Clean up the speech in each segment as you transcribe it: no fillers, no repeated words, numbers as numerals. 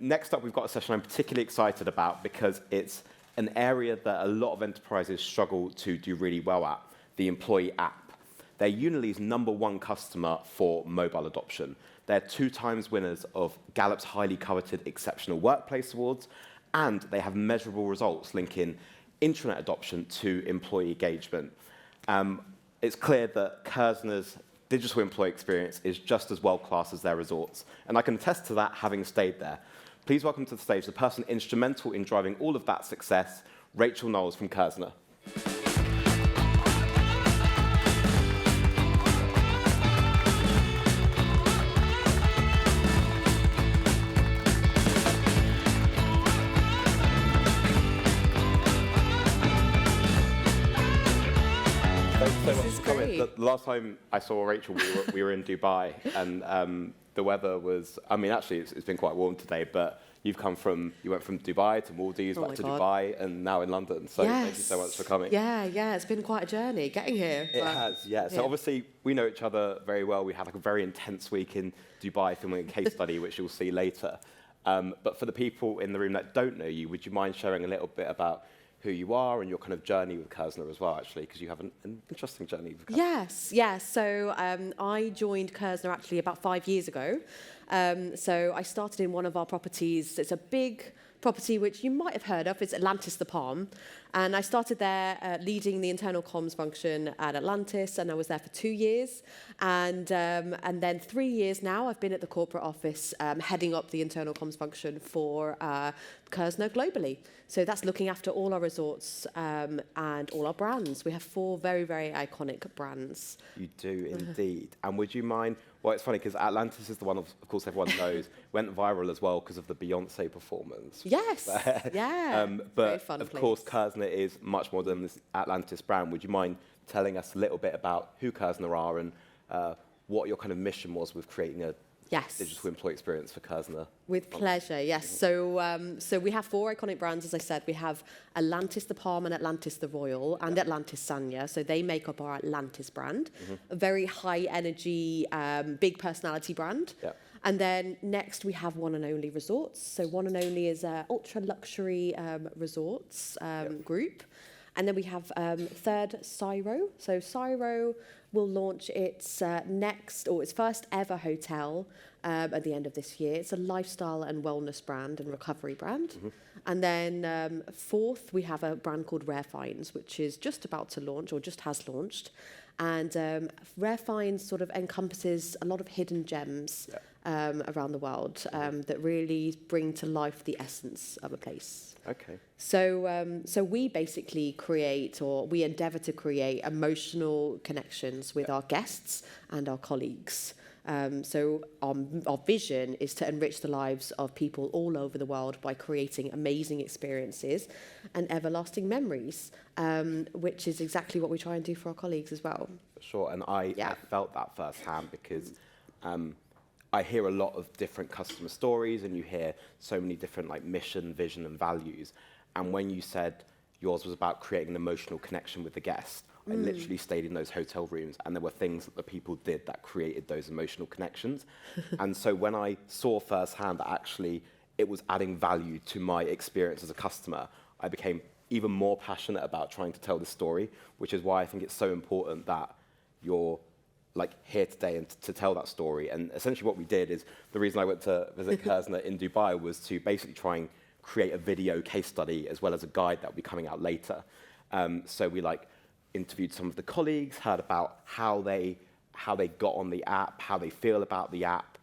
next up, we've got a session I'm particularly excited about because it's an area that a lot of enterprises struggle to do really well at, the employee app. They're Unilever's #1 customer for mobile adoption. They're 2 times winners of Gallup's highly coveted Exceptional Workplace Awards, and they have measurable results linking intranet adoption to employee engagement. It's clear that Kerzner's digital employee experience is just as world-class as their resorts, and I can attest to that having stayed there. Please welcome to the stage the person instrumental in driving all of that success, Rachael Knowles from Kerzner. The last time I saw Rachael, we were in Dubai, and the weather was, I mean, actually, it's been quite warm today, but you went from Dubai to Maldives, back to Dubai, and now in London. So thank you so much for coming. Yeah, it's been quite a journey getting here. It has, yeah. So obviously, we know each other very well. We had like a very intense week in Dubai filming a case study, which you'll see later. But for the people in the room that don't know you, would you mind sharing a little bit about who you are and your kind of journey with Kerzner as well, actually, because you have an interesting journey with Kerzner. Yes. So I joined Kerzner actually about 5 years ago. So I started in one of our properties. It's a big property which you might have heard of. It's Atlantis the Palm. And I started there leading the internal comms function at Atlantis, and I was there for 2 years. And then 3 years now, I've been at the corporate office heading up the internal comms function for Kerzner globally. So that's looking after all our resorts and all our brands. We have 4 very, very iconic brands. You do indeed. And would you mind, well, it's funny because Atlantis is the one, of course, everyone knows, went viral as well because of the Beyonce performance. Yes, yeah. But very fun of place. course, Kerzner is much more than this Atlantis brand. Would you mind telling us a little bit about who Kerzner are and what your kind of mission was with creating a digital employee experience for Kerzner? With pleasure, yes. So we have 4 iconic brands, as I said. We have Atlantis the Palm and Atlantis the Royal and Atlantis Sanya. So they make up our Atlantis brand, a very high energy, big personality brand. Yeah. And then next we have One and Only Resorts. So One and Only is an ultra luxury resorts group. And then we have third Cyro. So Cyro will launch its its first ever hotel at the end of this year. It's a lifestyle and wellness brand and recovery brand. And then fourth, we have a brand called Rare Finds, which is just about to launch or just has launched. And Rare Finds sort of encompasses a lot of hidden gems around the world that really bring to life the essence of a place. Okay. So we basically we endeavour to create emotional connections with our guests and our colleagues. So our vision is to enrich the lives of people all over the world by creating amazing experiences and everlasting memories, which is exactly what we try and do for our colleagues as well. Sure, and I felt that firsthand because I hear a lot of different customer stories, and you hear so many different like mission, vision, and values. And when you said yours was about creating an emotional connection with the guest, I literally stayed in those hotel rooms, and there were things that the people did that created those emotional connections. And so when I saw firsthand that actually it was adding value to my experience as a customer, I became even more passionate about trying to tell the story, which is why I think it's so important that you're like here today and to tell that story. And essentially what we did is, the reason I went to visit Kerzner in Dubai was to basically try and create a video case study as well as a guide that will be coming out later. So we interviewed some of the colleagues, heard about how they got on the app, how they feel about the app,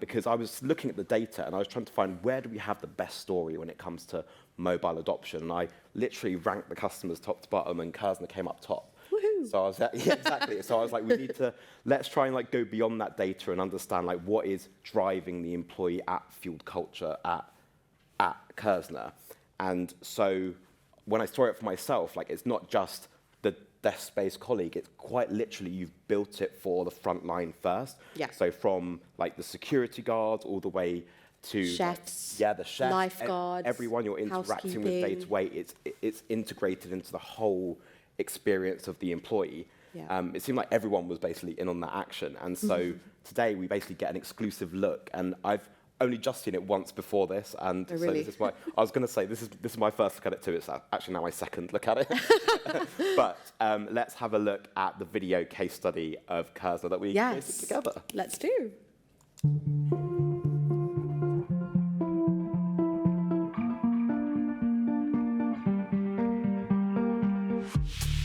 because I was looking at the data and I was trying to find where do we have the best story when it comes to mobile adoption. And I literally ranked the customers top to bottom, and Kerzner came up top. So I was exactly. So I was like, let's try and go beyond that data and understand what is driving the employee app fueled culture at Kerzner. And so when I saw it for myself, it's not just the desk-based colleague, it's quite literally you've built it for the front line first. Yeah. So from the security guards all the way to chefs, the chefs, lifeguards, everyone you're interacting with day to day, it's integrated into the whole experience of the employee. Yeah. It seemed like everyone was basically in on that action, and so today we basically get an exclusive look, and only just seen it once before this, and Oh, so really? this is my. I was going to say this is my first look at it too. It's actually now my second look at it. But let's have a look at the video case study of Kerzner that we created together. Let's do.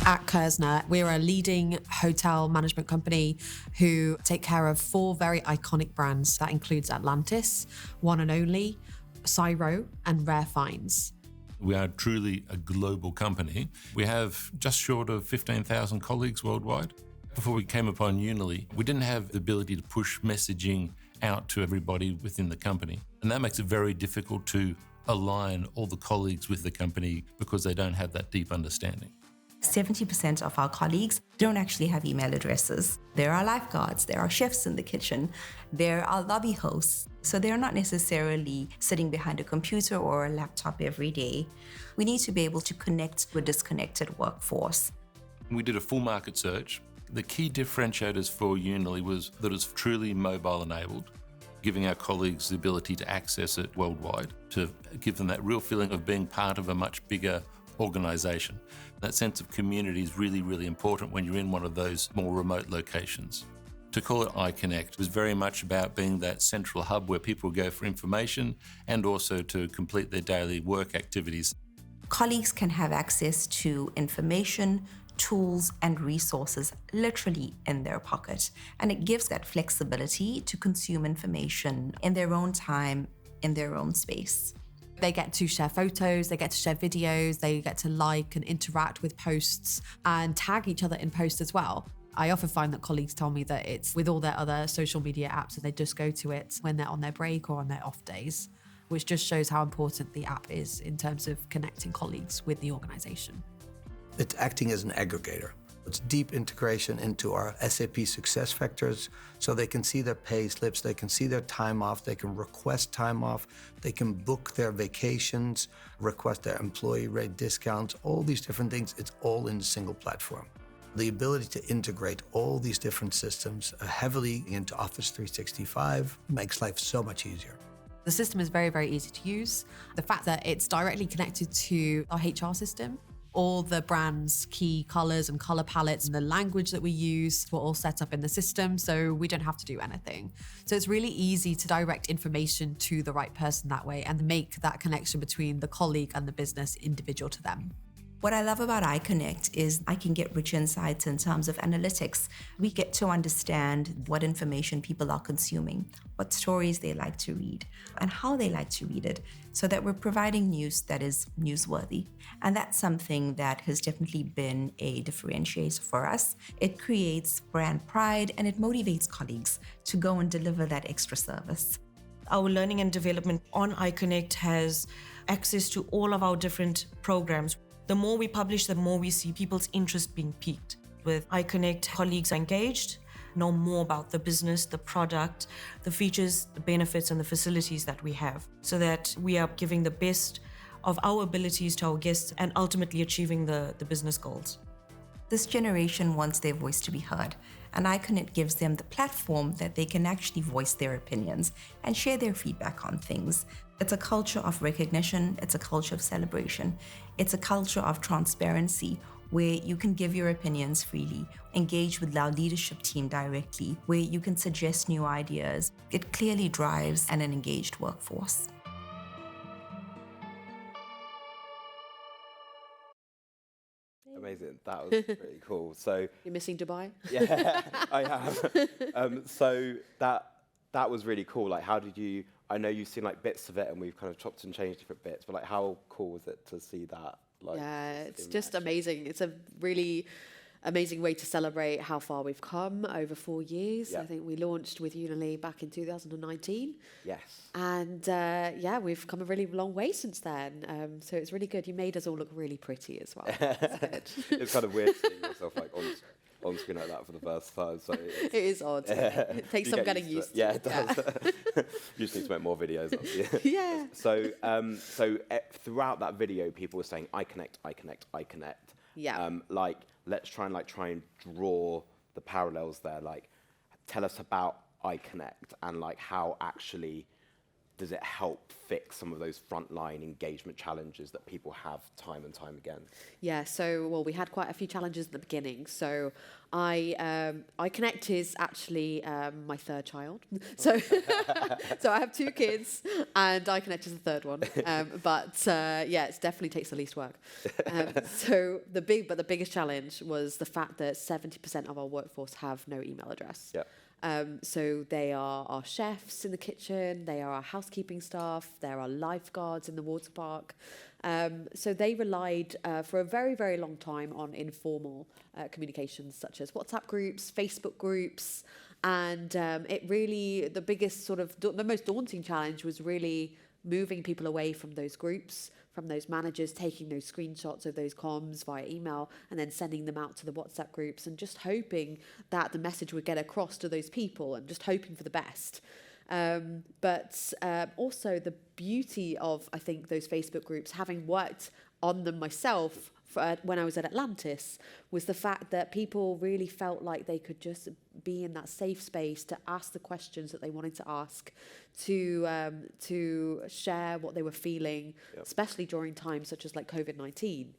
At Kerzner, we're a leading hotel management company who take care of 4 very iconic brands. That includes Atlantis, One and Only, Cyro, and Rare Finds. We are truly a global company. We have just short of 15,000 colleagues worldwide. Before we came upon Unily, we didn't have the ability to push messaging out to everybody within the company. And that makes it very difficult to align all the colleagues with the company because they don't have that deep understanding. 70% of our colleagues don't actually have email addresses. There are lifeguards, there are chefs in the kitchen, there are lobby hosts. So they're not necessarily sitting behind a computer or a laptop every day. We need to be able to connect with a disconnected workforce. We did a full market search. The key differentiators for Unily was that it's truly mobile enabled, giving our colleagues the ability to access it worldwide, to give them that real feeling of being part of a much bigger organisation. That sense of community is really, really important when you're in one of those more remote locations. To call it iKonnect was very much about being that central hub where people go for information and also to complete their daily work activities. Colleagues can have access to information, tools, and resources literally in their pocket. And it gives that flexibility to consume information in their own time, in their own space. They get to share photos, they get to share videos, they get to like and interact with posts and tag each other in posts as well. I often find that colleagues tell me that it's with all their other social media apps that they just go to it when they're on their break or on their off days, which just shows how important the app is in terms of connecting colleagues with the organisation. It's acting as an aggregator. It's deep integration into our SAP SuccessFactors, so they can see their pay slips, they can see their time off, they can request time off, they can book their vacations, request their employee rate discounts, all these different things. It's all in a single platform. The ability to integrate all these different systems heavily into Office 365 makes life so much easier. The system is very, very easy to use. The fact that it's directly connected to our HR system, all the brand's key colors and color palettes and the language that we use were all set up in the system, so we don't have to do anything. So it's really easy to direct information to the right person that way and make that connection between the colleague and the business individual to them. What I love about iKonnect is I can get rich insights in terms of analytics. We get to understand what information people are consuming, what stories they like to read, and how they like to read it, so that we're providing news that is newsworthy. And that's something that has definitely been a differentiator for us. It creates brand pride and it motivates colleagues to go and deliver that extra service. Our learning and development on iKonnect has access to all of our different programs. The more we publish, the more we see people's interest being piqued. With iKonnect, colleagues are engaged, know more about the business, the product, the features, the benefits, and the facilities that we have, so that we are giving the best of our abilities to our guests and ultimately achieving the business goals. This generation wants their voice to be heard, and iKonnect gives them the platform that they can actually voice their opinions and share their feedback on things. It's a culture of recognition, it's a culture of celebration, it's a culture of transparency where you can give your opinions freely, engage with our leadership team directly, where you can suggest new ideas. It clearly drives an engaged workforce. Amazing. That was pretty cool. So You're missing Dubai? yeah, I have. So that was really cool. Like, how did you? I know you've seen like bits of it, and we've kind of chopped and changed different bits. But like, how cool was it to see that? Like, Yeah, it's just amazing. It's a really amazing way to celebrate how far we've come over 4 years. Yeah. I think we launched with Unily back in 2019. Yes. And yeah, we've come a really long way since then. So it's really good. You made us all look really pretty as well. It's kind of weird seeing yourself like on screen like that for the first time. So It is odd. It takes some getting used to. Yeah, it does. You just need to make more videos. Yeah. So throughout that video, people were saying iKonnect, iKonnect, iKonnect. Yeah. Like, let's try and draw the parallels there. Like, tell us about iKonnect and like how actually does it help fix some of those frontline engagement challenges that people have time and time again? Yeah, so, well, we had quite a few challenges at the beginning. So iKonnect is actually my third child. So so I have 2 kids, and iKonnect is the third one. Yeah, it definitely takes the least work. So the biggest challenge was the fact that 70% of our workforce have no email address. Yeah. So they are our chefs in the kitchen, they are our housekeeping staff, they're our lifeguards in the water park. So they relied for a very, very long time on informal communications such as WhatsApp groups, Facebook groups, and it really, the most daunting challenge was really moving people away from those groups, from those managers taking those screenshots of those comms via email and then sending them out to the WhatsApp groups, and just hoping that the message would get across to those people, and just hoping for the best. Also the beauty of, I think, those Facebook groups, having worked on them myself when I was at Atlantis, was the fact that people really felt like they could just be in that safe space to ask the questions that they wanted to ask, to share what they were feeling, especially during times such as like COVID-19.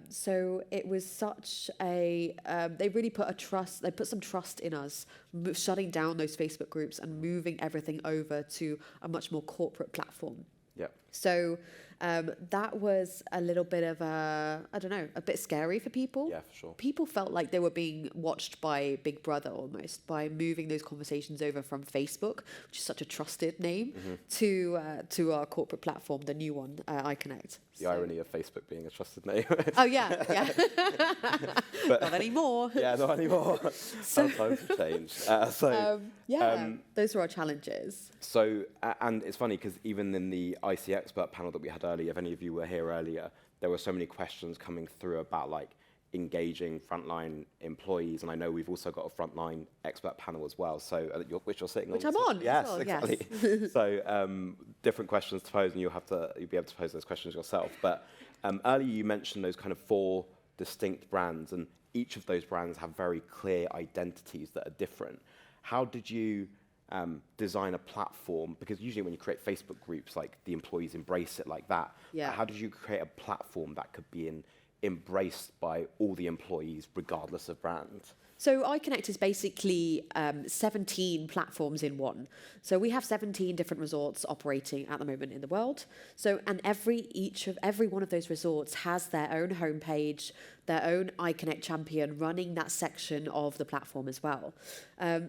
So it was such a, they really put some trust in us, shutting down those Facebook groups and moving everything over to a much more corporate platform. Yeah. So that was a little bit of a bit scary for people. Yeah, for sure. People felt like they were being watched by Big Brother almost, by moving those conversations over from Facebook, which is such a trusted name, to our corporate platform, the new one, iKonnect. The irony of Facebook being a trusted name. Oh, yeah. But, not anymore. Yeah, not anymore. Sometimes change. Those were our challenges. So, and it's funny because even in the IC expert panel that we had earlier, if any of you were here earlier, there were so many questions coming through about like engaging frontline employees, and I know we've also got a frontline expert panel as well. So, which you're sitting on. Which I'm on. Yes, well, exactly. Yes. So, different questions to pose, and you'll be able to pose those questions yourself. But earlier you mentioned those kind of 4 distinct brands, and each of those brands have very clear identities that are different. How did you design a platform? Because usually when you create Facebook groups, like the employees embrace it like that. Yeah. How did you create a platform that could be embraced by all the employees regardless of brand? So iKonnect is basically 17 platforms in one. So we have 17 different resorts operating at the moment in the world. So, and every one of those resorts has their own homepage, their own iKonnect champion running that section of the platform as well.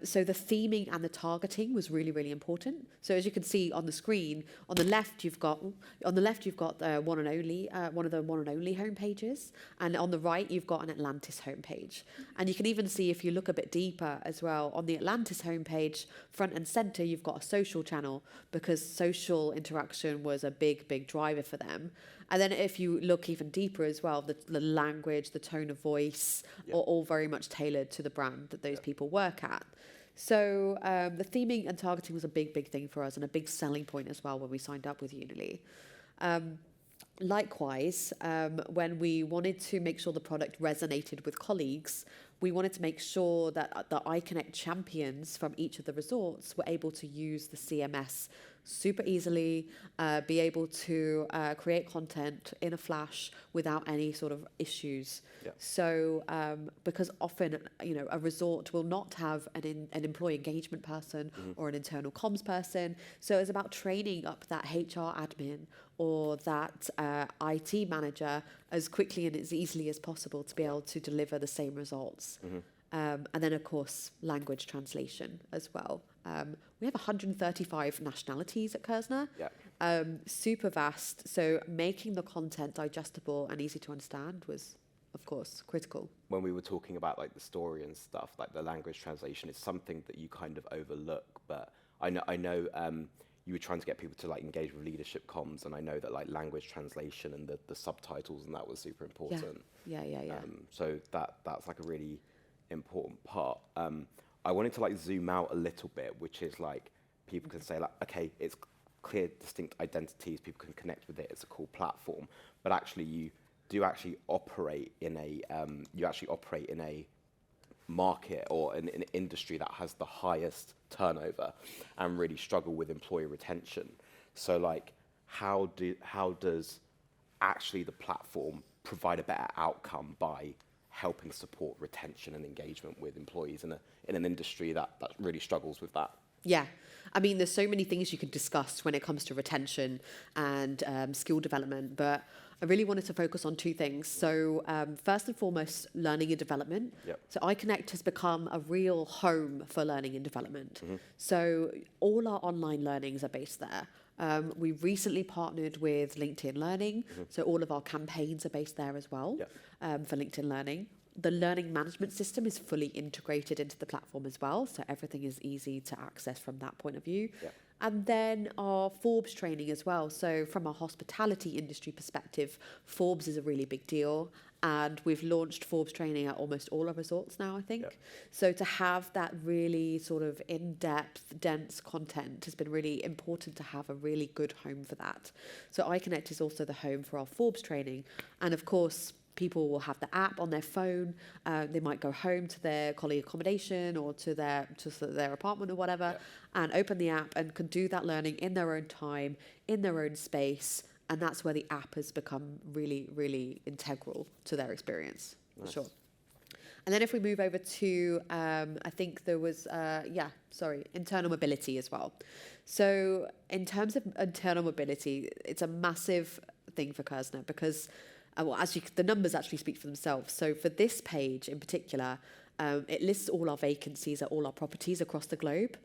So the theming and the targeting was really, really important. So as you can see on the screen, on the left you've got one and only, one of the one and only homepages, and on the right you've got an Atlantis homepage. And you can even see, if you look a bit deeper as well, on the Atlantis homepage, front and center, you've got a social channel, because social interaction was a big, big driver for them. And then if you look even deeper as well, the language, the tone of voice are all very much tailored to the brand that those people work at. So the theming and targeting was a big, big thing for us, and a big selling point as well when we signed up with Unily. Likewise, when we wanted to make sure the product resonated with colleagues, we wanted to make sure that the iKonnect champions from each of the resorts were able to use the CMS super easily, be able to create content in a flash without any sort of issues. Yeah. So, because often, a resort will not have an employee engagement person or an internal comms person. So it's about training up that HR admin or that IT manager as quickly and as easily as possible to be able to deliver the same results. And then, of course, language translation as well. We have 135 nationalities at Kerzner. Yeah. Super vast. So making the content digestible and easy to understand was, of course, critical. When we were talking about like the story and stuff, like the language translation is something that you kind of overlook. But I know you were trying to get people to like engage with leadership comms, and I know that like language translation and the subtitles and that was super important. Yeah. So that's like a really important part. I wanted to like zoom out a little bit, which is like people can say like, okay, it's clear, distinct identities, people can connect with it, it's a cool platform, but actually you do actually operate in a market or an industry that has the highest turnover and really struggle with employee retention. So like, how does actually the platform provide a better outcome by helping support retention and engagement with employees in an industry that really struggles with that? Yeah. I mean, there's so many things you could discuss when it comes to retention and skill development, but I really wanted to focus on two things. So first and foremost, learning and development. Yep. So iKonnect has become a real home for learning and development. So all our online learnings are based there. We recently partnered with LinkedIn Learning, so all of our campaigns are based there as well. Yep. For LinkedIn Learning. The learning management system is fully integrated into the platform as well, so everything is easy to access from that point of view. Yep. And then our Forbes training as well. So from a hospitality industry perspective, Forbes is a really big deal. And we've launched Forbes training at almost all our resorts now, I think. Yep. So to have that really sort of in-depth, dense content has been really important to have a really good home for that. So iKonnect is also the home for our Forbes training. And of course, people will have the app on their phone. They might go home to their colleague accommodation or to their apartment or whatever, yep. and open the app and can do that learning in their own time, in their own space. And that's where the app has become really, really integral to their experience, for sure. And then if we move over to, I think there was, internal mobility as well. So in terms of internal mobility, it's a massive thing for Kerzner because the numbers actually speak for themselves. So for this page in particular, it lists all our vacancies at all our properties across the globe.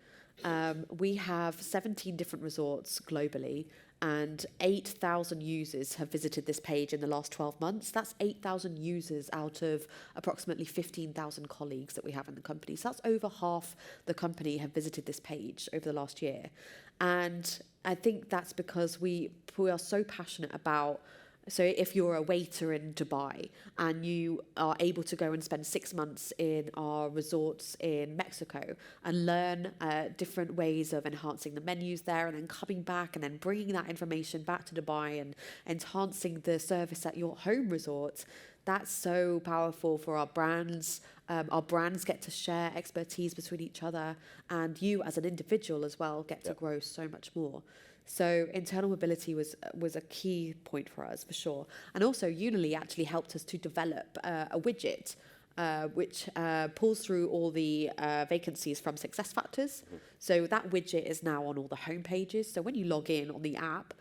We have 17 different resorts globally, and 8,000 users have visited this page in the last 12 months. That's 8,000 users out of approximately 15,000 colleagues that we have in the company. So that's over half the company have visited this page over the last year. And I think that's because we are so passionate about. So if you're a waiter in Dubai and you are able to go and spend 6 months in our resorts in Mexico and learn different ways of enhancing the menus there and then coming back and then bringing that information back to Dubai and enhancing the service at your home resort, that's so powerful for our brands. Our brands get to share expertise between each other, and you as an individual as well get to grow so much more. So internal mobility was a key point for us, for sure. And also Unily actually helped us to develop a widget which pulls through all the vacancies from SuccessFactors. So that widget is now on all the home pages. So when you log in on the app,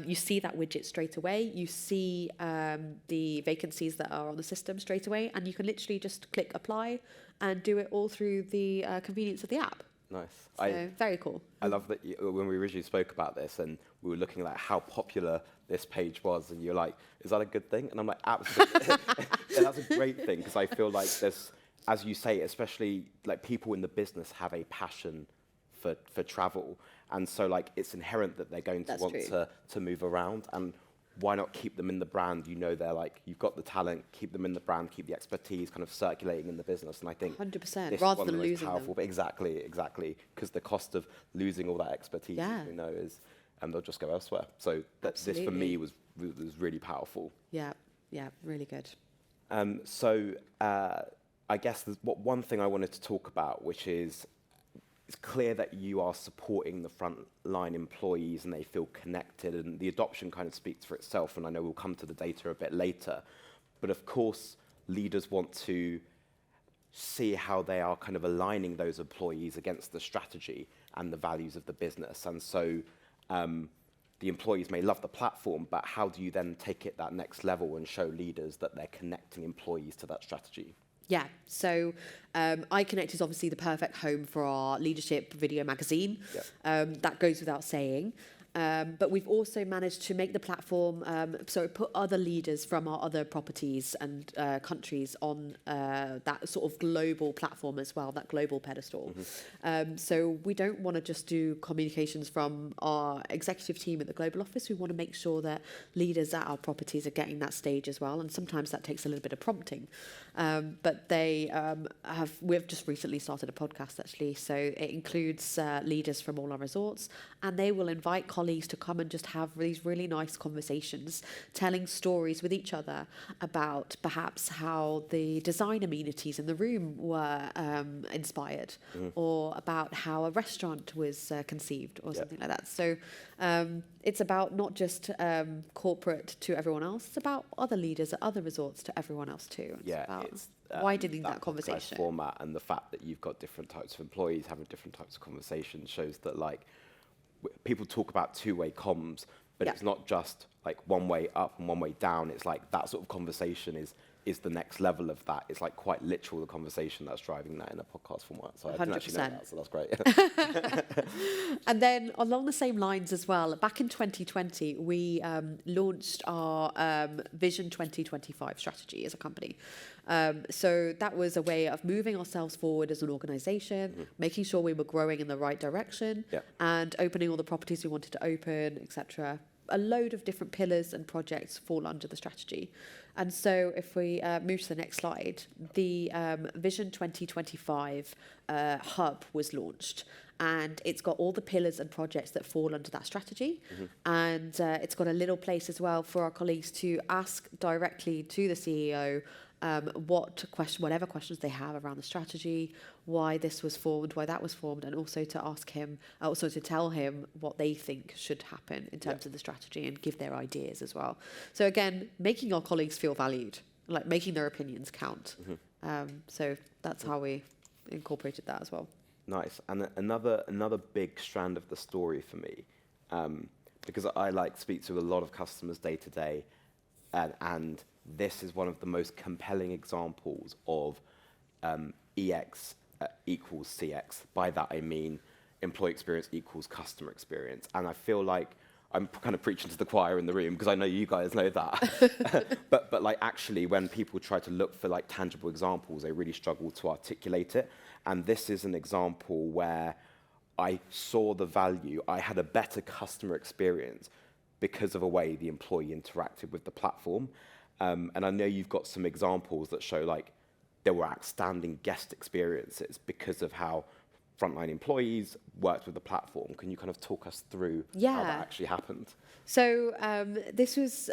you see that widget straight away. You see the vacancies that are on the system straight away, and you can literally just click apply and do it all through the convenience of the app. Nice. So very cool. I love that when we originally spoke about this and we were looking at how popular this page was, and you're like, is that a good thing? And I'm like, absolutely. Yeah, that's a great thing, because I feel like there's, as you say, especially like people in the business have a passion for travel. And so like it's inherent that they're going to want to move around, and why not keep them in the brand? You know, they're like, you've got the talent, keep them in the brand, keep the expertise kind of circulating in the business. And I think 100%, rather than losing them. But exactly, because the cost of losing all that expertise, we know, is, and they'll just go elsewhere. So this for me was really powerful. Yeah, really good. So I guess there's one thing I wanted to talk about, which is, it's clear that you are supporting the frontline employees and they feel connected, and the adoption kind of speaks for itself, and I know we'll come to the data a bit later. But of course, leaders want to see how they are kind of aligning those employees against the strategy and the values of the business. And so the employees may love the platform, but how do you then take it that next level and show leaders that they're connecting employees to that strategy? Yeah, so iKonnect is obviously the perfect home for our leadership video magazine. Yep. That goes without saying. But we've also managed to make the platform, so put other leaders from our other properties and countries on that sort of global platform as well, that global pedestal. So we don't want to just do communications from our executive team at the global office. We want to make sure that leaders at our properties are getting that stage as well. And sometimes that takes a little bit of prompting. But we've just recently started a podcast actually. So it includes leaders from all our resorts, and they will invite colleagues colleagues to come and just have these really nice conversations, telling stories with each other about perhaps how the design amenities in the room were inspired, or about how a restaurant was conceived, or something like that. So it's about not just corporate to everyone else, it's about other leaders at other resorts to everyone else too. It's about widening that conversation. Format, and the fact that you've got different types of employees having different types of conversations shows that like people talk about two-way comms, but it's not just like one way up and one way down. It's like that sort of conversation is the next level of that. It's like quite literal, the conversation that's driving that in a podcast format. So I didn't actually know that, so that's great. And then along the same lines as well, back in 2020, we launched our Vision 2025 strategy as a company. So that was a way of moving ourselves forward as an organisation, making sure we were growing in the right direction, and opening all the properties we wanted to open, etc. A load of different pillars and projects fall under the strategy. And so if we move to the next slide, the Vision 2025 hub was launched. And it's got all the pillars and projects that fall under that strategy. And it's got a little place as well for our colleagues to ask directly to the CEO whatever questions they have around the strategy, why this was formed, why that was formed, and also to ask him, also to tell him what they think should happen in terms of the strategy and give their ideas as well. So again, making our colleagues feel valued, like making their opinions count. So that's how we incorporated that as well. Nice. And another big strand of the story for me, because I speak to a lot of customers day to day, and this is one of the most compelling examples of EX equals CX. By that I mean employee experience equals customer experience. And I feel like I'm kind of preaching to the choir in the room because I know you guys know that. but like actually when people try to look for like tangible examples, they really struggle to articulate it. And this is an example where I saw the value. I had a better customer experience because of a way the employee interacted with the platform. And I know you've got some examples that show like there were outstanding guest experiences because of how frontline employees worked with the platform. Can you kind of talk us through how that actually happened? So this was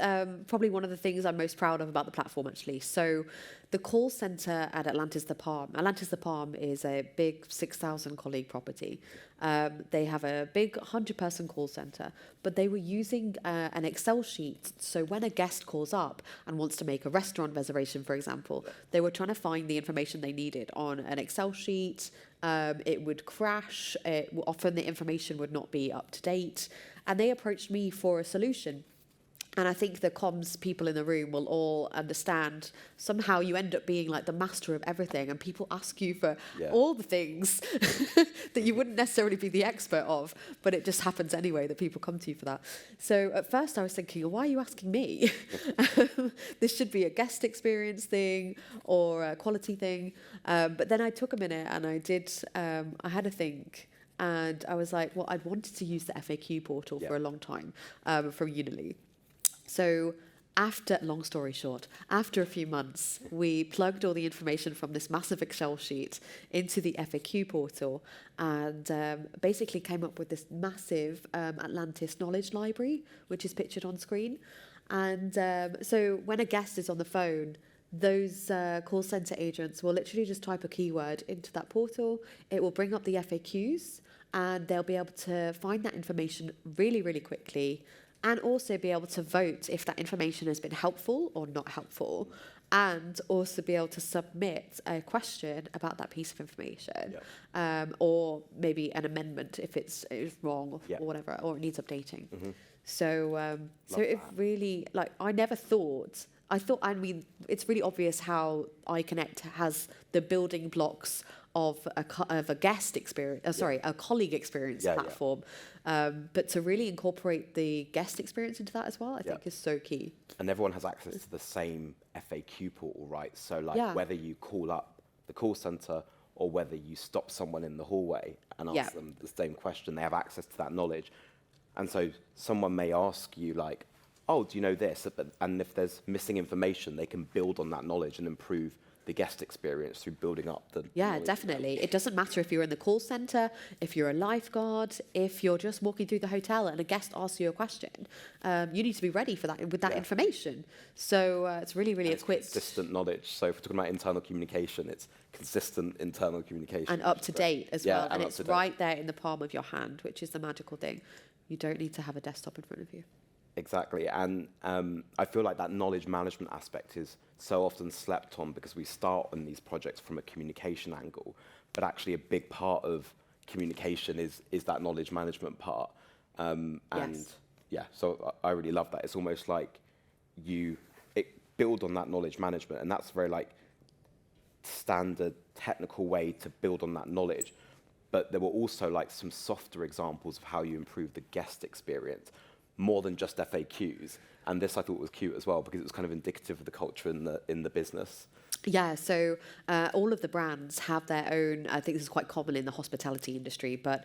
probably one of the things I'm most proud of about the platform, actually. So the call centre at Atlantis The Palm is a big 6,000 colleague property. They have a big 100-person call centre, but they were using an Excel sheet. So when a guest calls up and wants to make a restaurant reservation, for example, they were trying to find the information they needed on an Excel sheet. It would crash. Often the information would not be up to date. And they approached me for a solution. And I think the comms people in the room will all understand somehow you end up being like the master of everything, and people ask you for all the things that you wouldn't necessarily be the expert of, but it just happens anyway that people come to you for that. So at first I was thinking, why are you asking me? This should be a guest experience thing or a quality thing. But then I took a minute and I had a think. And I was like, well, I'd wanted to use the FAQ portal for a long time from Unily. So long story short, after a few months, we plugged all the information from this massive Excel sheet into the FAQ portal and basically came up with this massive Atlantis knowledge library, which is pictured on screen. And so when a guest is on the phone, those call centre agents will literally just type a keyword into that portal. It will bring up the FAQs and they'll be able to find that information really, really quickly, and also be able to vote if that information has been helpful or not helpful, and also be able to submit a question about that piece of information, or maybe an amendment if it's wrong or whatever, or it needs updating. So it really, I never thought, it's really obvious how iKonnect has the building blocks of a guest experience, a colleague experience platform. But to really incorporate the guest experience into that as well, I think is so key. And everyone has access to the same FAQ portal, right? So whether you call up the call center or whether you stop someone in the hallway and ask them the same question, they have access to that knowledge. And so someone may ask you oh, do you know this? And if there's missing information, they can build on that knowledge and improve the guest experience through building up the Yeah, knowledge. definitely. It doesn't matter if you're in the call center, if you're a lifeguard, if you're just walking through the hotel and a guest asks you a question. You need to be ready for that with that information. So it's really, really equipped. Consistent knowledge. So if we're talking about internal communication, it's consistent internal communication. And up to date as well. And up it's to date. right there in the palm of your hand, which is the magical thing. You don't need to have a desktop in front of you. Exactly, and I feel like that knowledge management aspect is so often slept on because we start on these projects from a communication angle, but actually a big part of communication is that knowledge management part. And yeah, so I really love that. It's almost like it build on that knowledge management, and that's very like standard technical way to build on that knowledge. But there were also like some softer examples of how you improve the guest experience, more than just FAQs. And this I thought was cute as well because it was kind of indicative of the culture in the business. Yeah, so all of the brands have their own, I think this is quite common in the hospitality industry, but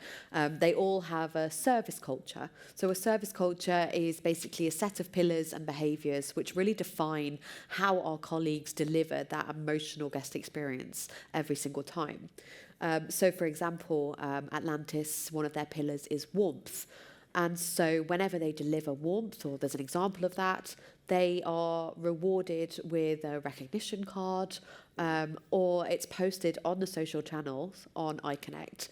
they all have a service culture. So a service culture is basically a set of pillars and behaviours which really define how our colleagues deliver that emotional guest experience every single time. So for example, Atlantis, one of their pillars is warmth. And so whenever they deliver warmth, or there's an example of that, they are rewarded with a recognition card, or it's posted on the social channels on iKonnect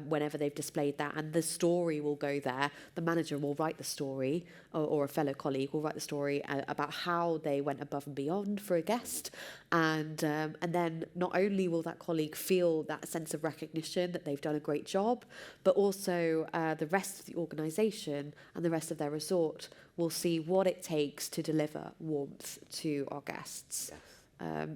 whenever they've displayed that, and the story will go there. The manager will write the story, or a fellow colleague will write the story about how they went above and beyond for a guest, and then not only will that colleague feel that sense of recognition that they've done a great job, but also the rest of the organisation and the rest of their resort will see what it takes to deliver warmth to our guests. Yes.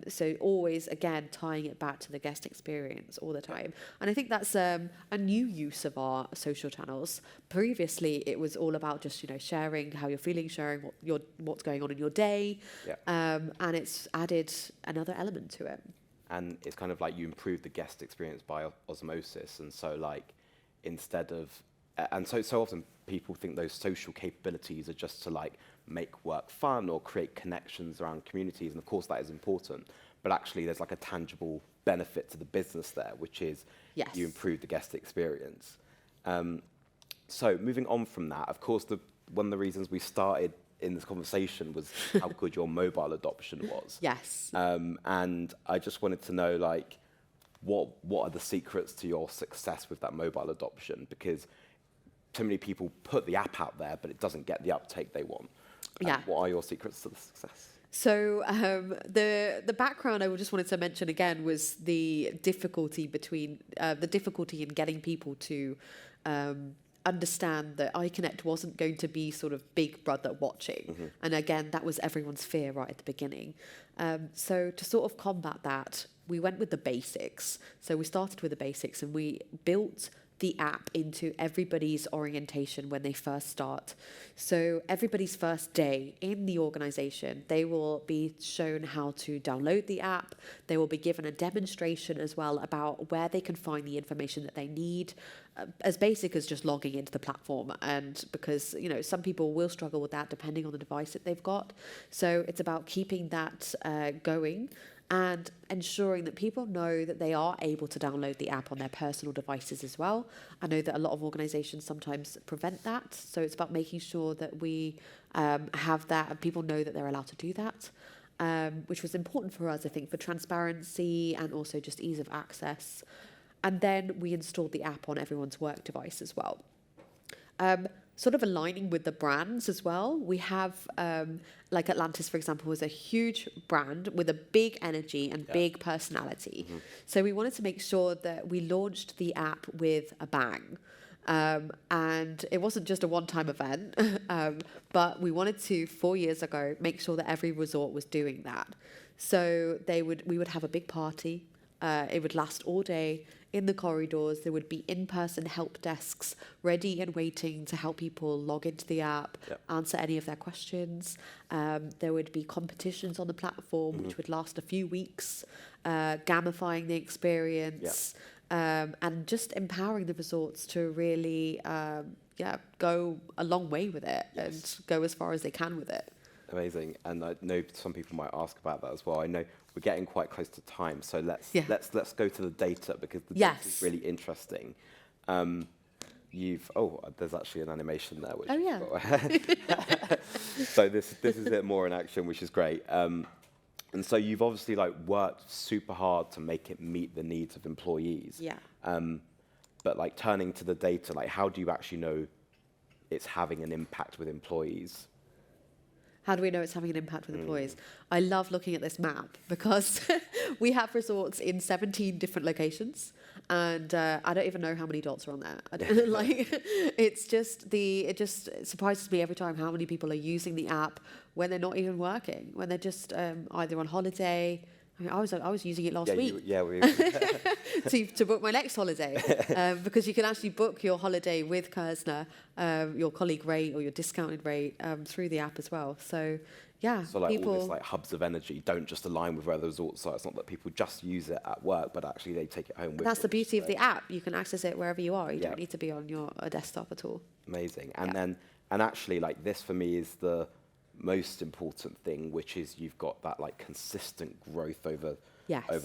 So always, again, tying it back to the guest experience all the time. And I think that's a new use of our social channels. Previously, it was all about just, sharing how you're feeling, sharing what's going on in your day. Yeah. And it's added another element to it. And it's kind of like you improve the guest experience by osmosis. And so like instead of, and so often people think those social capabilities are just to like make work fun or create connections around communities, and of course that is important, but actually there's like a tangible benefit to the business there, which is you improve the guest experience. So moving on from that, of course, one of the reasons we started in this conversation was how good your mobile adoption was. Yes. And I just wanted to know, like, what are the secrets to your success with that mobile adoption? Because so many people put the app out there, but it doesn't get the uptake they want. What are your secrets to the success? So the background I just wanted to mention again was the difficulty in getting people to understand that iKonnect wasn't going to be sort of Big Brother watching. Mm-hmm. And again, that was everyone's fear right at the beginning. So to sort of combat that, we went with the basics. So we started with the basics and we built the app into everybody's orientation when they first start. So everybody's first day in the organization, they will be shown how to download the app. They will be given a demonstration as well about where they can find the information that they need, as basic as just logging into the platform. And because, some people will struggle with that depending on the device that they've got. So it's about keeping that going and ensuring that people know that they are able to download the app on their personal devices as well. I know that a lot of organisations sometimes prevent that, so it's about making sure that we have that and people know that they're allowed to do that, which was important for us, I think, for transparency and also just ease of access. And then we installed the app on everyone's work device as well. Sort of aligning with the brands as well. We have, like Atlantis, for example, was a huge brand with a big energy and big personality. Mm-hmm. So we wanted to make sure that we launched the app with a bang. And it wasn't just a one-time event, but we wanted to, 4 years ago, make sure that every resort was doing that. So we would have a big party. It would last all day. In the corridors, there would be in-person help desks ready and waiting to help people log into the app, answer any of their questions. There would be competitions on the platform, which would last a few weeks, gamifying the experience, and just empowering the resorts to really go a long way with it and go as far as they can with it. Amazing. And I know some people might ask about that as well. I know we're getting quite close to time, so let's go to the data, because the data is really interesting. There's actually an animation there. Which so this is it more in action, which is great. And so you've obviously like worked super hard to make it meet the needs of employees. Yeah. But like turning to the data, like how do you actually know it's having an impact with employees? How do we know it's having an impact with employees? I love looking at this map because we have resorts in 17 different locations, and I don't even know how many dots are on there. I don't, it just surprises me every time how many people are using the app when they're not even working, when they're just either on holiday. I mean, I was using it last week. To book my next holiday, because you can actually book your holiday with Kerzner, your colleague rate or your discounted rate through the app as well. So yeah, so like all this like hubs of energy don't just align with where the resorts are. It's not that people just use it at work, but actually they take it home with them. That's the beauty of the app. You can access it wherever you are. You don't need to be on your desktop at all. Amazing. And actually like this for me is the most important thing, which is you've got that like consistent growth over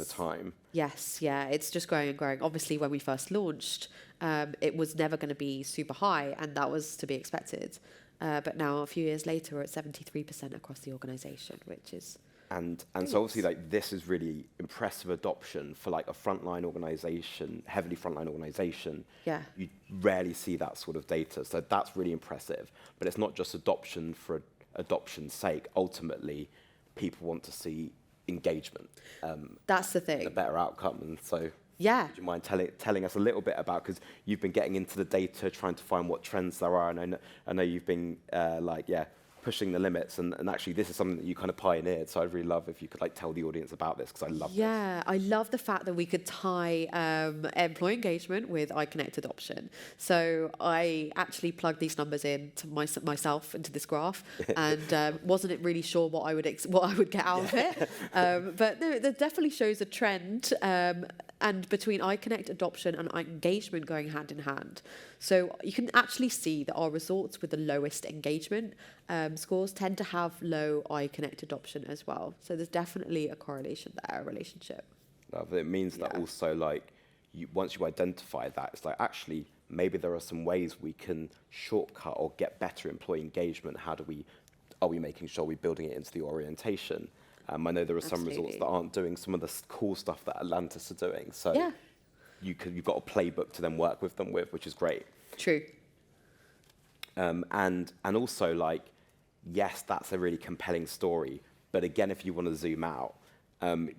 time. Yes, yeah, it's just growing and growing. Obviously, when we first launched, it was never going to be super high, and that was to be expected. But now, a few years later, we're at 73% across the organisation, which is and so obviously like this is really impressive adoption for like a frontline organisation, heavily frontline organisation. Yeah, you rarely see that sort of data, so that's really impressive. But it's not just adoption for adoption's sake. Ultimately, people want to see engagement. That's the thing. A better outcome. And so, would you mind telling us a little bit about, because you've been getting into the data, trying to find what trends there are, and I know you've been pushing the limits, and actually this is something that you kind of pioneered. So I'd really love if you could like tell the audience about this, because I love this. Yeah, I love the fact that we could tie employee engagement with iKonnect adoption. So I actually plugged these numbers in to myself into this graph, and wasn't really sure what I would get out of it. But no, that definitely shows a trend. And between iKonnect adoption and engagement going hand in hand. So you can actually see that our resorts with the lowest engagement scores tend to have low iKonnect adoption as well. So there's definitely a correlation there, a relationship. It means that also like once you identify that, it's like actually maybe there are some ways we can shortcut or get better employee engagement. Are we making sure we're building it into the orientation? I know there are some resorts that aren't doing some of the cool stuff that Atlantis are doing. So you've got a playbook to then work with them with, which is great. True. And also like, yes, that's a really compelling story. But again, if you want to zoom out,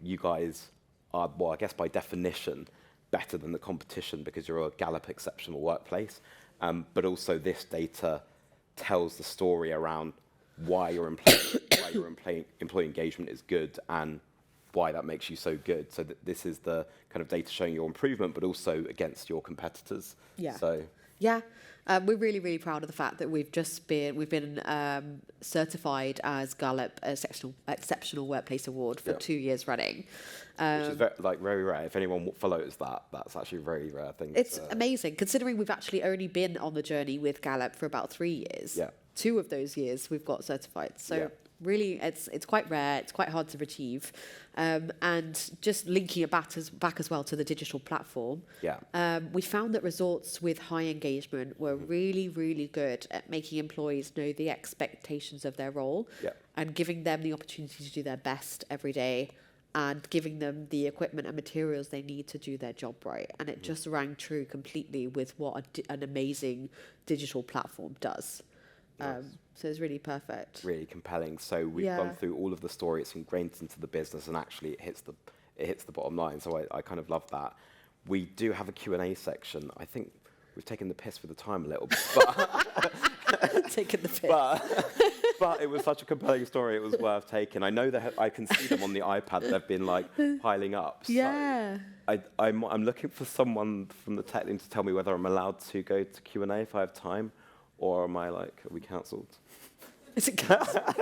you guys are, well, I guess by definition, better than the competition because you're a Gallup exceptional workplace. But also this data tells the story around why your employee engagement is good and why that makes you so good. So this is the kind of data showing your improvement, but also against your competitors. Yeah. So we're really, really proud of the fact that we've been certified as Gallup Exceptional Workplace Award for 2 years running. Which is very rare. If anyone follows that, that's actually a very rare thing. It's amazing, considering we've actually only been on the journey with Gallup for about 3 years. Yeah. 2 of those years we've got certified. So really, it's quite rare. It's quite hard to achieve. And just linking it back as well to the digital platform. We found that resorts with high engagement were really, really good at making employees know the expectations of their role and giving them the opportunity to do their best every day and giving them the equipment and materials they need to do their job right. And it just rang true completely with what an amazing digital platform does. So it's really perfect. Really compelling. So we've gone through all of the story. It's ingrained into the business, and actually it hits the bottom line. So I kind of love that. We do have a Q&A section. I think we've taken the piss with the time a little bit, but taken the piss. But it was such a compelling story. It was worth taking. I know that I can see them on the iPad. They've been like piling up. So I'm looking for someone from the tech team to tell me whether I'm allowed to go to Q&A if I have time. Or am I are we cancelled? Is it cancelled?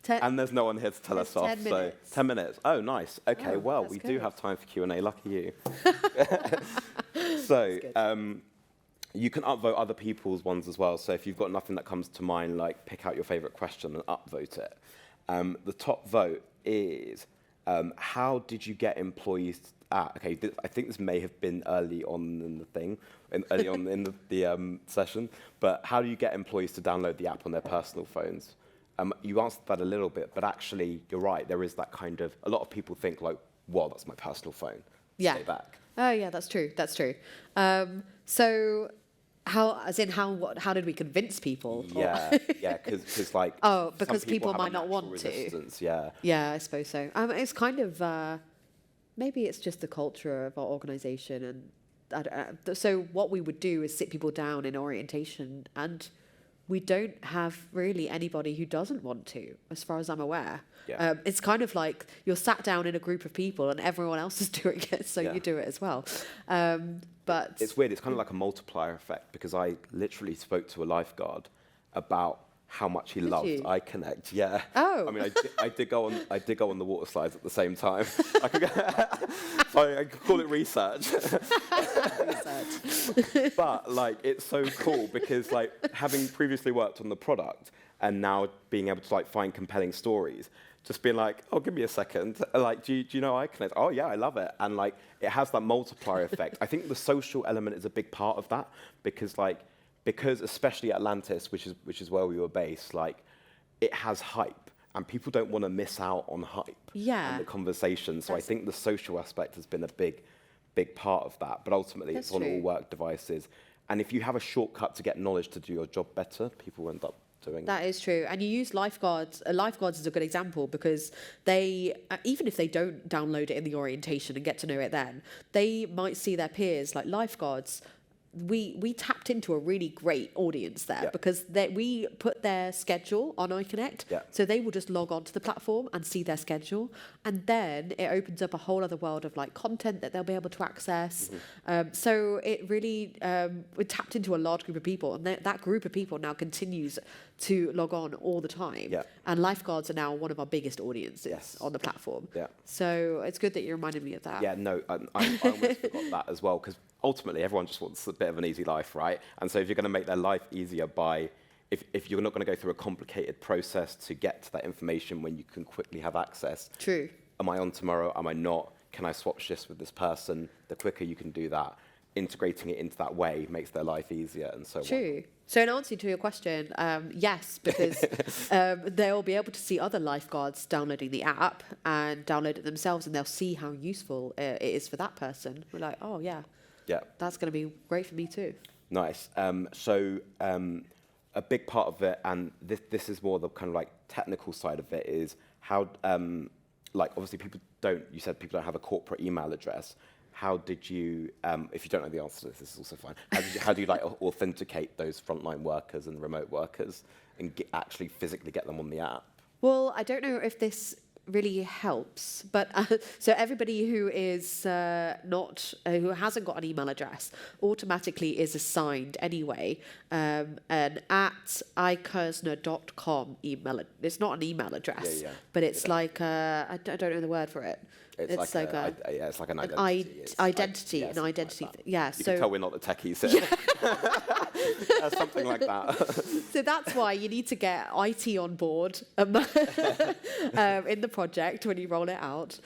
And there's no one here to tell us off. 10 minutes. So 10 minutes. Oh, nice. Okay, we do have time for Q&A. Lucky you. So You can upvote other people's ones as well. So if you've got nothing that comes to mind, like pick out your favorite question and upvote it. The top vote is, how did you get employees? Okay, I think this may have been early on in the thing, early on in the session, but how do you get employees to download the app on their personal phones? You answered that a little bit, but actually, you're right. There is that kind of, a lot of people think like, well, that's my personal phone. Yeah. Stay back. Oh, yeah, that's true. That's true. So how did we convince people? Yeah, because like... Oh, because some people have a might not want to. resistance, yeah. Yeah, I suppose so. It's kind of, maybe it's just the culture of our organisation. And so what we would do is sit people down in orientation, and we don't have really anybody who doesn't want to, as far as I'm aware. Yeah. It's kind of like you're sat down in a group of people and everyone else is doing it, so you do it as well. But it's weird. It's kind of like a multiplier effect, because I literally spoke to a lifeguard about how much he loved you? iKonnect. Yeah. Oh. I mean, I did go on the water slides at the same time. So I could call it research. But like, it's so cool because like having previously worked on the product and now being able to like find compelling stories, just being like, oh, give me a second. Like, do you know iKonnect? Oh yeah, I love it. And like, it has that multiplier effect. I think the social element is a big part of that, because especially Atlantis, which is where we were based, like it has hype, and people don't want to miss out on hype. Yeah. And the conversation. So I think the social aspect has been a big part of that. But ultimately, it's on all work devices. And if you have a shortcut to get knowledge to do your job better, people end up doing that is true. And you use lifeguards. Lifeguards is a good example, because they, even if they don't download it in the orientation and get to know it then, they might see their peers, like lifeguards. We tapped into a really great audience there, because we put their schedule on iKonnect, so they will just log on to the platform and see their schedule, and then it opens up a whole other world of like content that they'll be able to access. So it really we tapped into a large group of people, and that group of people now continues to log on all the time. And lifeguards are now one of our biggest audiences on the platform. So it's good that you reminded me of that. Yeah, no, I almost forgot that as well, because ultimately everyone just wants a bit of an easy life, right? And so if you're going to make their life easier by, if you're not going to go through a complicated process to get to that information when you can quickly have access. True. Am I on tomorrow? Am I not? Can I swap shifts with this person? The quicker you can do that, integrating it into that way makes their life easier, and so on. True. So in answer to your question, yes, because they'll be able to see other lifeguards downloading the app and download it themselves, and they'll see how useful it is for that person. We're like, oh yeah, that's going to be great for me too. Nice. So a big part of it, and this is more the kind of like technical side of it, is how like obviously you said people don't have a corporate email address. How did you, if you don't know the answer to this is also fine, how do you like authenticate those frontline workers and remote workers and actually physically get them on the app? Well, I don't know if this really helps, but so everybody who is who hasn't got an email address automatically is assigned anyway an @iKonnect.com email. It's not an email address, but it's like I don't know the word for it. It's like it's like an identity. An identity. You can tell we're not the techies here. Something like that. So that's why you need to get IT on board in the project when you roll it out,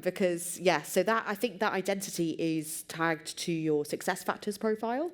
because so that I think that identity is tagged to your SuccessFactors profile.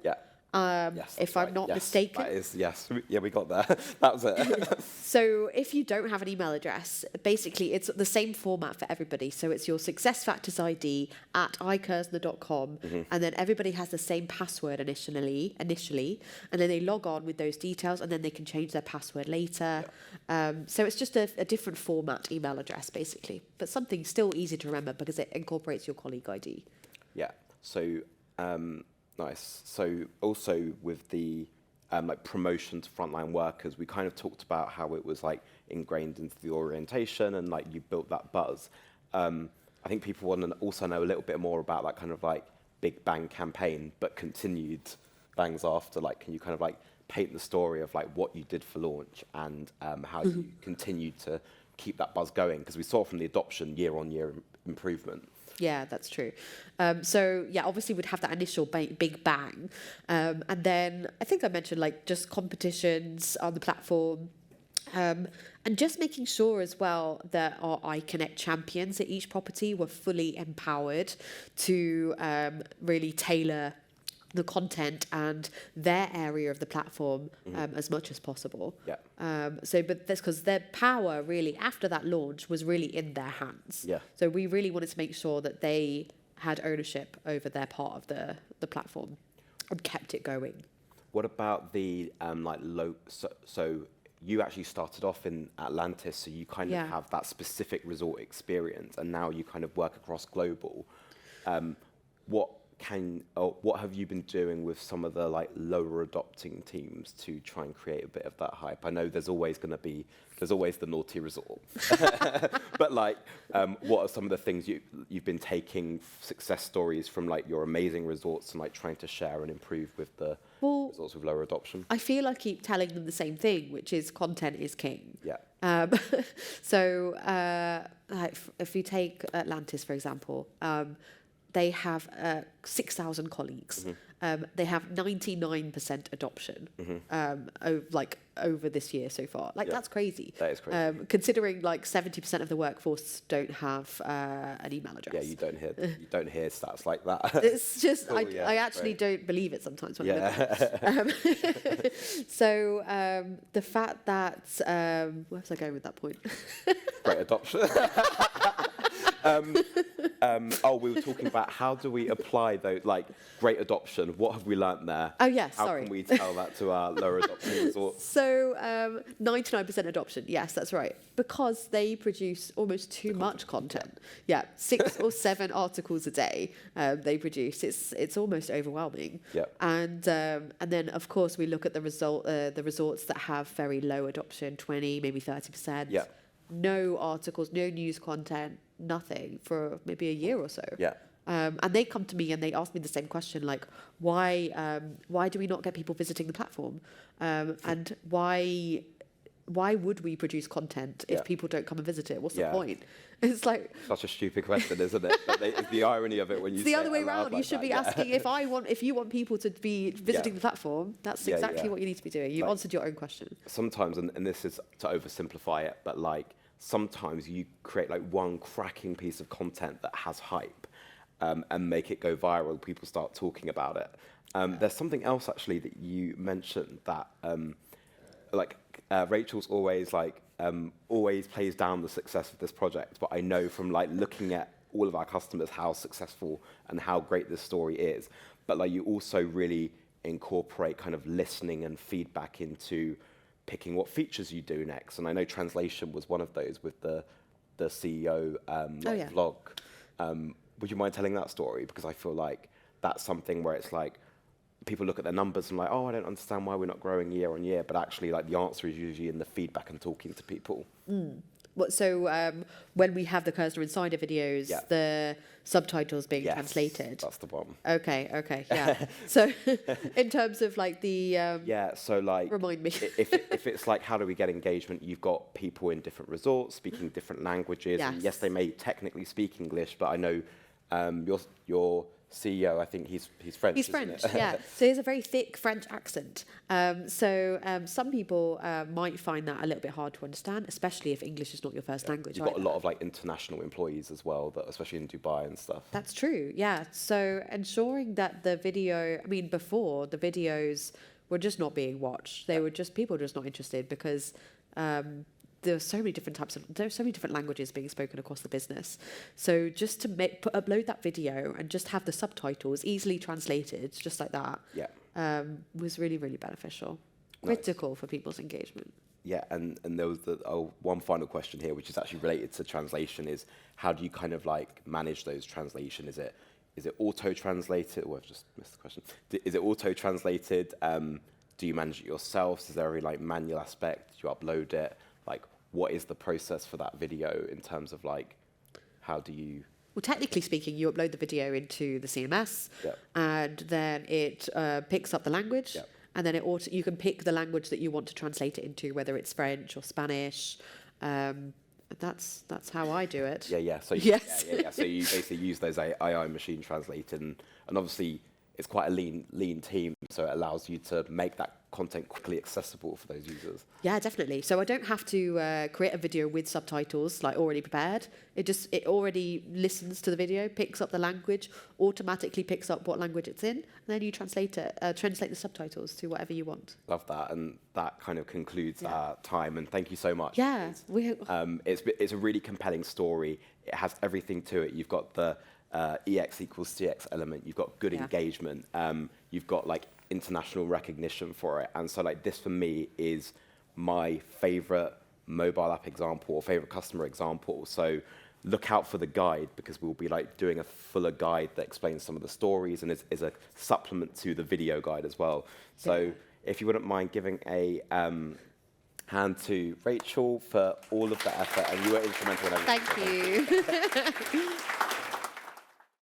If I'm not mistaken. That is, yeah, we got there. That was it. So if you don't have an email address, basically it's the same format for everybody. So it's your SuccessFactors ID @iKonnect.com, and then everybody has the same password initially, and then they log on with those details, and then they can change their password later. So it's just a different format email address, basically, but something still easy to remember because it incorporates your colleague ID. Yeah. So. Nice. So also with the like promotion to frontline workers, we kind of talked about how it was like ingrained into the orientation and like you built that buzz. I think people want to also know a little bit more about that kind of like big bang campaign, but continued bangs after. Like, can you kind of like paint the story of like what you did for launch and how you continued to keep that buzz going? Because we saw from the adoption year on year improvement. Yeah, that's true. So yeah, obviously we'd have that initial big bang, and then I think I mentioned like just competitions on the platform, and just making sure as well that our iKonnect champions at each property were fully empowered to really tailor the content and their area of the platform as much as possible. Yeah. But that's because their power really after that launch was really in their hands. Yeah. So we really wanted to make sure that they had ownership over their part of the platform and kept it going. What about the like low? So you actually started off in Atlantis, so you kind of have that specific resort experience, and now you kind of work across global. What have you been doing with some of the like lower adopting teams to try and create a bit of that hype? I know there's always the naughty resort, but like, what are some of the things you've been taking success stories from like your amazing resorts and like trying to share and improve with the resorts with lower adoption? I feel I keep telling them the same thing, which is content is king. Yeah. So like if you take Atlantis, for example, they have 6,000 colleagues. They have 99% adoption over this year so far. Like, that's crazy. That is crazy. Considering like 70% of the workforce don't have an email address. Yeah, you don't hear stats like that. It's just, Cool, I actually don't believe it sometimes when I look yeah. at it. So the fact that, where was I going with that point? Great adoption. We were talking about how do we apply those, like, great adoption. What have we learnt there? Oh, yes, how sorry. How can we tell that to our lower adopting resorts? So 99% adoption, yes, that's right. Because they produce almost too much content. Yeah, 6 or 7 articles a day they produce. It's almost overwhelming. Yeah. And then, of course, we look at the resorts that have very low adoption, 20, maybe 30%. Yeah. No articles, no news content, nothing for maybe a year or so. Yeah. And they come to me and they ask me the same question, like, why do we not get people visiting the platform? And why would we produce content if people don't come and visit it? What's the point? It's like such a stupid question, isn't it? But it's the irony of it when you. It's the say other way it out around. like you should that. be asking if you want people to be visiting the platform. That's exactly what you need to be doing. You answered your own question. Sometimes, and this is to oversimplify it, but like sometimes you create like one cracking piece of content that has hype, and make it go viral. People start talking about it. There's something else actually that you mentioned that Rachel's always always plays down the success of this project, but I know from like looking at all of our customers how successful and how great this story is. But like you also really incorporate kind of listening and feedback into picking what features you do next. And I know translation was one of those with the CEO vlog. Would you mind telling that story? Because I feel like that's something where it's like people look at their numbers and like, oh, I don't understand why we're not growing year on year. But actually, like the answer is usually in the feedback and talking to people. So when we have the Kerzner Insider videos, the subtitles being translated. That's the one. Okay, yeah. So in terms of like the so like remind me. if it's like how do we get engagement? You've got people in different resorts speaking different languages. Yes. And yes, they may technically speak English, but I know your CEO, I think he's French. He's French, yeah. So he has a very thick French accent. So some people might find that a little bit hard to understand, especially if English is not your first language. You've got a lot of like international employees as well, that especially in Dubai and stuff. That's true, yeah. So ensuring that the video, I mean, before the videos were just not being watched. They were just, people were just not interested because there's so many different languages being spoken across the business. So just to upload that video and just have the subtitles easily translated, just like that, was really, really beneficial. Critical for people's engagement. Yeah, and there was one final question here, which is actually related to translation, is how do you kind of like manage those translation? Is it auto-translated? Oh, I've just missed the question. Is it auto-translated? Do you manage it yourselves? Is there a like manual aspect? Do you upload it? Like, what is the process for that video in terms of like, how do you? Well, technically speaking, you upload the video into the CMS, and then it picks up the language, and then you can pick the language that you want to translate it into, whether it's French or Spanish, That's how I do it. Yeah. So Yes. So you basically use those AI machine translated, and obviously it's quite a lean team, so it allows you to make that content quickly accessible for those users. Yeah, definitely. So I don't have to create a video with subtitles like already prepared. It already listens to the video, picks up the language, automatically picks up what language it's in, and then you translate the subtitles to whatever you want. Love that, and that kind of concludes our time. And thank you so much. Yeah, it's a really compelling story. It has everything to it. You've got the EX equals CX element. You've got good engagement. You've got like international recognition for it. And so like this for me is my favorite mobile app example or favorite customer example. So look out for the guide, because we'll be like doing a fuller guide that explains some of the stories and is a supplement to the video guide as well. So if you wouldn't mind giving a hand to Rachel for all of the effort, and you were instrumental in everything. Thank you.